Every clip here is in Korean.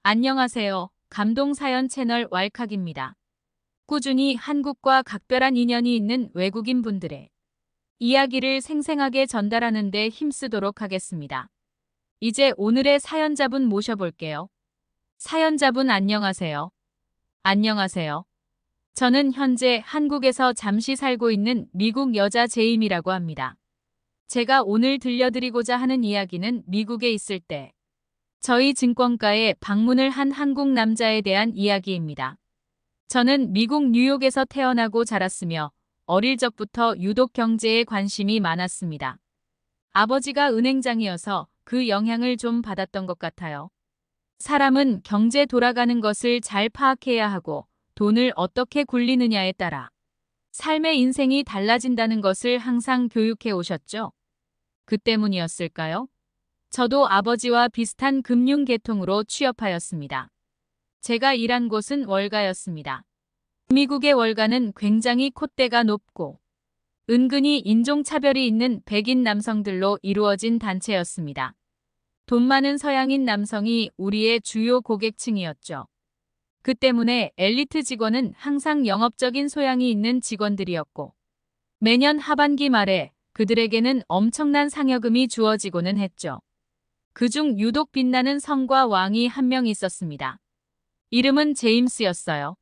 안녕하세요. 감동사연 채널 왈칵입니다. 꾸준히 한국과 각별한 인연이 있는 외국인 분들의 이야기를 생생하게 전달하는 데 힘쓰도록 하겠습니다. 이제 오늘의 사연자분 모셔볼게요. 사연자분 안녕하세요. 안녕하세요. 저는 현재 한국에서 잠시 살고 있는 미국 여자 제임이라고 합니다. 제가 오늘 들려드리고자 하는 이야기는 미국에 있을 때 저희 증권가에 방문을 한 한국 남자에 대한 이야기입니다. 저는 미국 뉴욕에서 태어나고 자랐으며 어릴 적부터 유독 경제에 관심이 많았습니다. 아버지가 은행장이어서 그 영향을 좀 받았던 것 같아요. 사람은 경제 돌아가는 것을 잘 파악해야 하고 돈을 어떻게 굴리느냐에 따라 삶의 인생이 달라진다는 것을 항상 교육해 오셨죠. 그 때문이었을까요? 저도 아버지와 비슷한 금융 계통으로 취업하였습니다. 제가 일한 곳은 월가였습니다. 미국의 월가는 굉장히 콧대가 높고 은근히 인종차별이 있는 백인 남성들로 이루어진 단체였습니다. 돈 많은 서양인 남성이 우리의 주요 고객층이었죠. 그 때문에 엘리트 직원은 항상 영업적인 소양이 있는 직원들이었고 매년 하반기 말에 그들에게는 엄청난 상여금이 주어지고는 했죠. 그중 유독 빛나는 성과 왕이 한 명 있었습니다. 이름은 제임스였어요.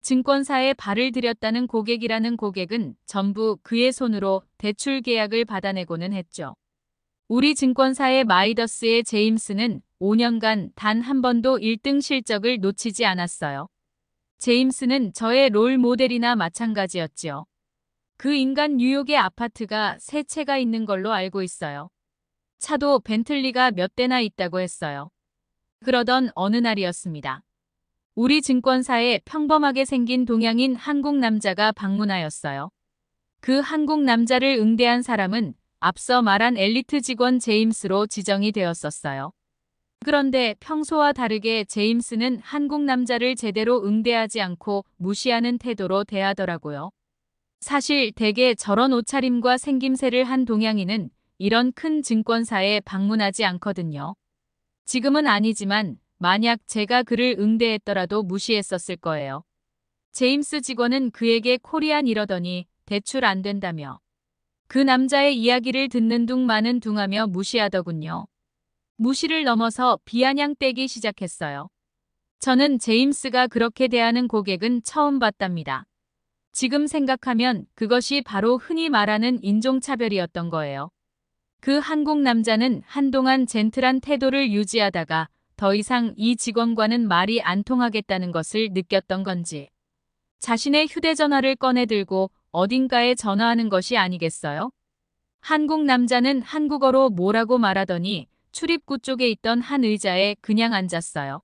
증권사에 발을 들였다는 고객이라는 고객은 전부 그의 손으로 대출 계약을 받아내고는 했죠. 우리 증권사의 마이더스의 제임스는 5년간 단 한 번도 1등 실적을 놓치지 않았어요. 제임스는 저의 롤 모델이나 마찬가지였지요. 그 인간 뉴욕의 아파트가 3채가 있는 걸로 알고 있어요. 차도 벤틀리가 몇 대나 있다고 했어요. 그러던 어느 날이었습니다. 우리 증권사에 평범하게 생긴 동양인 한국 남자가 방문하였어요. 그 한국 남자를 응대한 사람은 앞서 말한 엘리트 직원 제임스로 지정이 되었었어요. 그런데 평소와 다르게 제임스는 한국 남자를 제대로 응대하지 않고 무시하는 태도로 대하더라고요. 사실 대개 저런 옷차림과 생김새를 한 동양인은 이런 큰 증권사에 방문하지 않거든요. 지금은 아니지만 만약 제가 그를 응대했더라도 무시했었을 거예요. 제임스 직원은 그에게 코리안 이러더니 대출 안 된다며 그 남자의 이야기를 듣는 둥 마는 둥하며 무시하더군요. 무시를 넘어서 비아냥 떼기 시작했어요. 저는 제임스가 그렇게 대하는 고객은 처음 봤답니다. 지금 생각하면 그것이 바로 흔히 말하는 인종차별이었던 거예요. 그 한국 남자는 한동안 젠틀한 태도를 유지하다가 더 이상 이 직원과는 말이 안 통하겠다는 것을 느꼈던 건지 자신의 휴대전화를 꺼내들고 어딘가에 전화하는 것이 아니겠어요? 한국 남자는 한국어로 뭐라고 말하더니 출입구 쪽에 있던 한 의자에 그냥 앉았어요.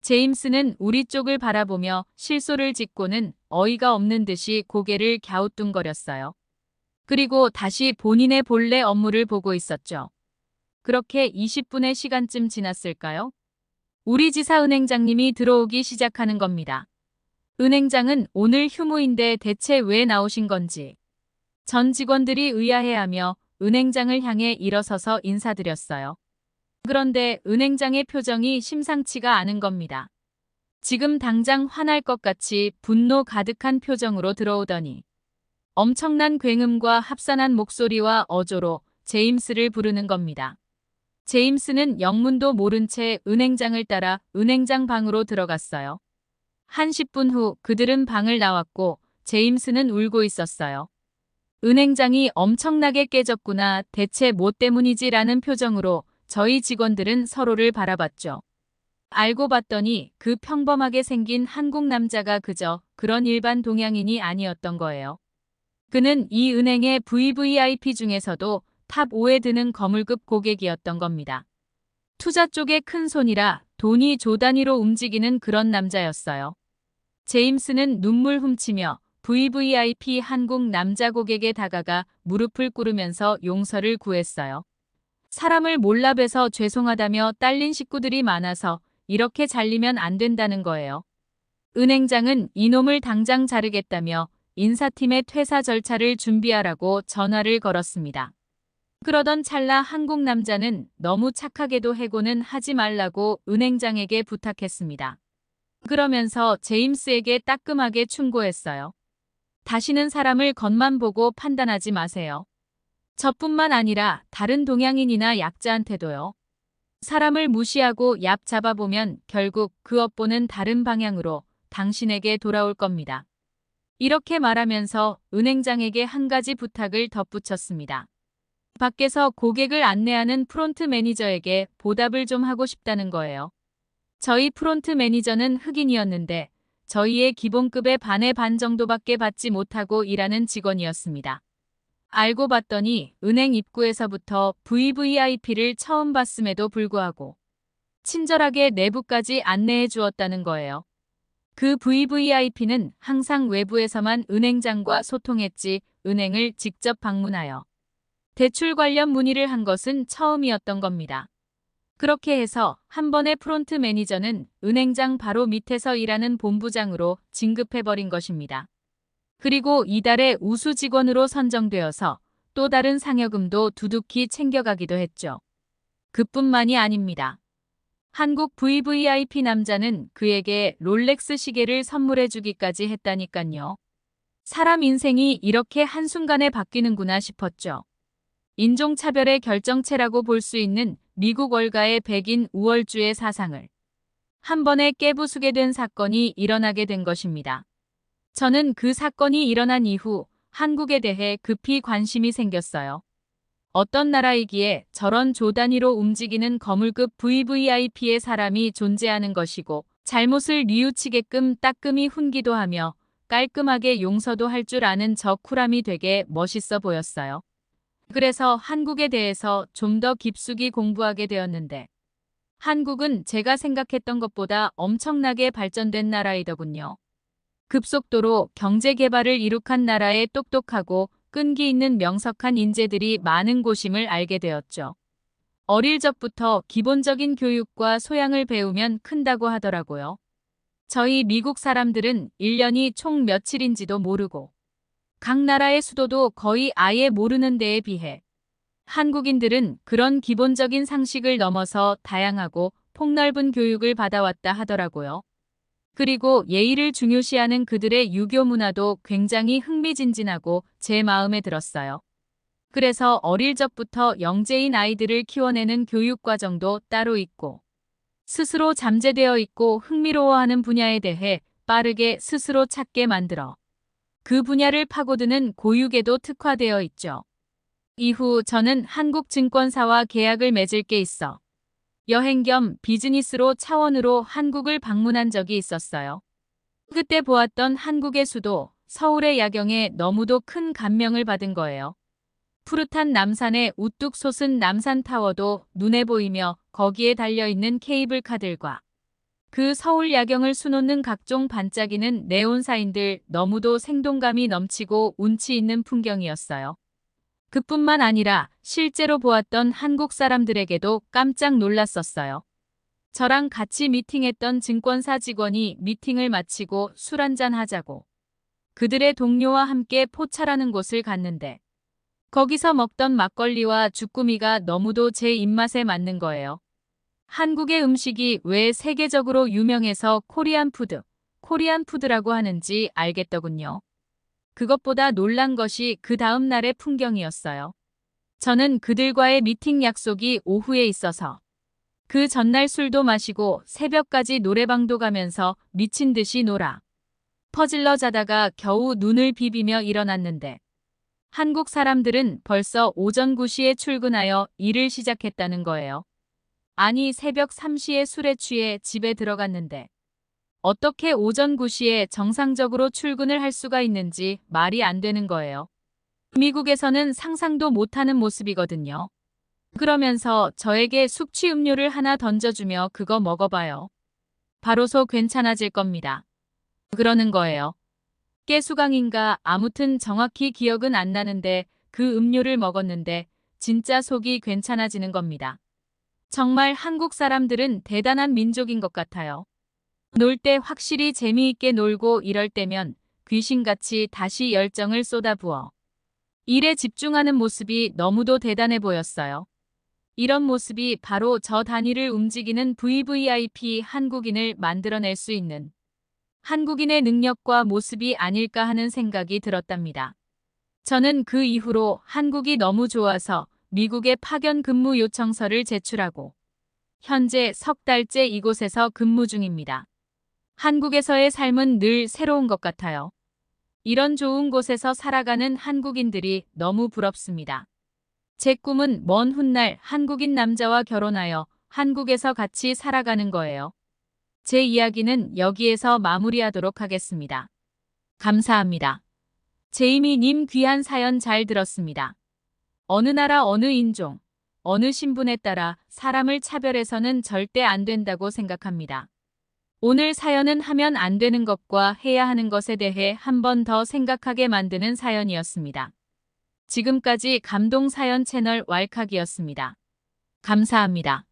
제임스는 우리 쪽을 바라보며 실소를 짓고는 어이가 없는 듯이 고개를 갸우뚱거렸어요. 그리고 다시 본인의 본래 업무를 보고 있었죠. 그렇게 20분의 시간쯤 지났을까요? 우리 지사 은행장님이 들어오기 시작하는 겁니다. 은행장은 오늘 휴무인데 대체 왜 나오신 건지. 전 직원들이 의아해하며 은행장을 향해 일어서서 인사드렸어요. 그런데 은행장의 표정이 심상치가 않은 겁니다. 지금 당장 화날 것 같이 분노 가득한 표정으로 들어오더니 엄청난 굉음과 합산한 목소리와 어조로 제임스를 부르는 겁니다. 제임스는 영문도 모른 채 은행장을 따라 은행장 방으로 들어갔어요. 한 10분 후 그들은 방을 나왔고 제임스는 울고 있었어요. 은행장이 엄청나게 깨졌구나, 대체 뭐 때문이지라는 표정으로 저희 직원들은 서로를 바라봤죠. 알고 봤더니 그 평범하게 생긴 한국 남자가 그저 그런 일반 동양인이 아니었던 거예요. 그는 이 은행의 VVIP 중에서도 탑 5에 드는 거물급 고객이었던 겁니다. 투자 쪽에 큰 손이라 돈이 조 단위로 움직이는 그런 남자였어요. 제임스는 눈물 훔치며 VVIP 한국 남자 고객에 다가가 무릎을 꿇으면서 용서를 구했어요. 사람을 몰라 뵈서 죄송하다며 딸린 식구들이 많아서 이렇게 잘리면 안 된다는 거예요. 은행장은 이놈을 당장 자르겠다며 인사팀의 퇴사 절차를 준비하라고 전화를 걸었습니다. 그러던 찰나 한국 남자는 너무 착하게도 해고는 하지 말라고 은행장에게 부탁했습니다. 그러면서 제임스에게 따끔하게 충고했어요. 다시는 사람을 겉만 보고 판단하지 마세요. 저뿐만 아니라 다른 동양인이나 약자한테도요. 사람을 무시하고 얍 잡아보면 결국 그 업보는 다른 방향으로 당신에게 돌아올 겁니다. 이렇게 말하면서 은행장에게 한 가지 부탁을 덧붙였습니다. 밖에서 고객을 안내하는 프론트 매니저에게 보답을 좀 하고 싶다는 거예요. 저희 프론트 매니저는 흑인이었는데 저희의 기본급의 반의 반 정도밖에 받지 못하고 일하는 직원이었습니다. 알고 봤더니 은행 입구에서부터 VVIP를 처음 봤음에도 불구하고 친절하게 내부까지 안내해 주었다는 거예요. 그 VVIP는 항상 외부에서만 은행장과 소통했지 은행을 직접 방문하여 대출 관련 문의를 한 것은 처음이었던 겁니다. 그렇게 해서 한 번의 프론트 매니저는 은행장 바로 밑에서 일하는 본부장으로 진급해버린 것입니다. 그리고 이달의 우수 직원으로 선정되어서 또 다른 상여금도 두둑히 챙겨가기도 했죠. 그뿐만이 아닙니다. 한국 VVIP 남자는 그에게 롤렉스 시계를 선물해 주기까지 했다니깐요. 사람 인생이 이렇게 한순간에 바뀌는구나 싶었죠. 인종차별의 결정체라고 볼 수 있는 미국 월가의 백인 우월주의 사상을 한 번에 깨부수게 된 사건이 일어나게 된 것입니다. 저는 그 사건이 일어난 이후 한국에 대해 급히 관심이 생겼어요. 어떤 나라이기에 저런 조 단위로 움직이는 거물급 VVIP의 사람이 존재하는 것이고 잘못을 뉘우치게끔 따끔히 훈기도 하며 깔끔하게 용서도 할 줄 아는 저 쿨함이 되게 멋있어 보였어요. 그래서 한국에 대해서 좀 더 깊숙이 공부하게 되었는데 한국은 제가 생각했던 것보다 엄청나게 발전된 나라이더군요. 급속도로 경제 개발을 이룩한 나라에 똑똑하고 끈기 있는 명석한 인재들이 많은 곳임을 알게 되었죠. 어릴 적부터 기본적인 교육과 소양을 배우면 큰다고 하더라고요. 저희 미국 사람들은 1년이 총 며칠인지도 모르고 각 나라의 수도도 거의 아예 모르는 데에 비해 한국인들은 그런 기본적인 상식을 넘어서 다양하고 폭넓은 교육을 받아왔다 하더라고요. 그리고 예의를 중요시하는 그들의 유교 문화도 굉장히 흥미진진하고 제 마음에 들었어요. 그래서 어릴 적부터 영재인 아이들을 키워내는 교육과정도 따로 있고 스스로 잠재되어 있고 흥미로워하는 분야에 대해 빠르게 스스로 찾게 만들어 그 분야를 파고드는 고육에도 특화되어 있죠. 이후 저는 한국 증권사와 계약을 맺을 게 있어 여행 겸 비즈니스로 차원으로 한국을 방문한 적이 있었어요. 그때 보았던 한국의 수도, 서울의 야경에 너무도 큰 감명을 받은 거예요. 푸릇한 남산에 우뚝 솟은 남산타워도 눈에 보이며 거기에 달려있는 케이블카들과 그 서울 야경을 수놓는 각종 반짝이는 네온사인들 너무도 생동감이 넘치고 운치 있는 풍경이었어요. 그뿐만 아니라 실제로 보았던 한국 사람들에게도 깜짝 놀랐었어요. 저랑 같이 미팅했던 증권사 직원이 미팅을 마치고 술 한잔 하자고 그들의 동료와 함께 포차라는 곳을 갔는데 거기서 먹던 막걸리와 주꾸미가 너무도 제 입맛에 맞는 거예요. 한국의 음식이 왜 세계적으로 유명해서 코리안 푸드라고 하는지 알겠더군요. 그것보다 놀란 것이 그 다음 날의 풍경이었어요. 저는 그들과의 미팅 약속이 오후에 있어서 그 전날 술도 마시고 새벽까지 노래방도 가면서 미친 듯이 놀아 퍼질러 자다가 겨우 눈을 비비며 일어났는데 한국 사람들은 벌써 오전 9시에 출근하여 일을 시작했다는 거예요. 아니 새벽 3시에 술에 취해 집에 들어갔는데 어떻게 오전 9시에 정상적으로 출근을 할 수가 있는지 말이 안 되는 거예요. 미국에서는 상상도 못하는 모습이거든요. 그러면서 저에게 숙취 음료를 하나 던져주며 그거 먹어봐요. 바로소 괜찮아질 겁니다. 그러는 거예요. 깨수강인가 아무튼 정확히 기억은 안 나는데 그 음료를 먹었는데 진짜 속이 괜찮아지는 겁니다. 정말 한국 사람들은 대단한 민족인 것 같아요. 놀 때 확실히 재미있게 놀고 이럴 때면 귀신같이 다시 열정을 쏟아부어 일에 집중하는 모습이 너무도 대단해 보였어요. 이런 모습이 바로 저 단위를 움직이는 VVIP 한국인을 만들어낼 수 있는 한국인의 능력과 모습이 아닐까 하는 생각이 들었답니다. 저는 그 이후로 한국이 너무 좋아서 미국에 파견 근무 요청서를 제출하고 현재 석 달째 이곳에서 근무 중입니다. 한국에서의 삶은 늘 새로운 것 같아요. 이런 좋은 곳에서 살아가는 한국인들이 너무 부럽습니다. 제 꿈은 먼 훗날 한국인 남자와 결혼하여 한국에서 같이 살아가는 거예요. 제 이야기는 여기에서 마무리하도록 하겠습니다. 감사합니다. 제이미님 귀한 사연 잘 들었습니다. 어느 나라 어느 인종, 어느 신분에 따라 사람을 차별해서는 절대 안 된다고 생각합니다. 오늘 사연은 하면 안 되는 것과 해야 하는 것에 대해 한 번 더 생각하게 만드는 사연이었습니다. 지금까지 감동 사연 채널 왈칵이었습니다. 감사합니다.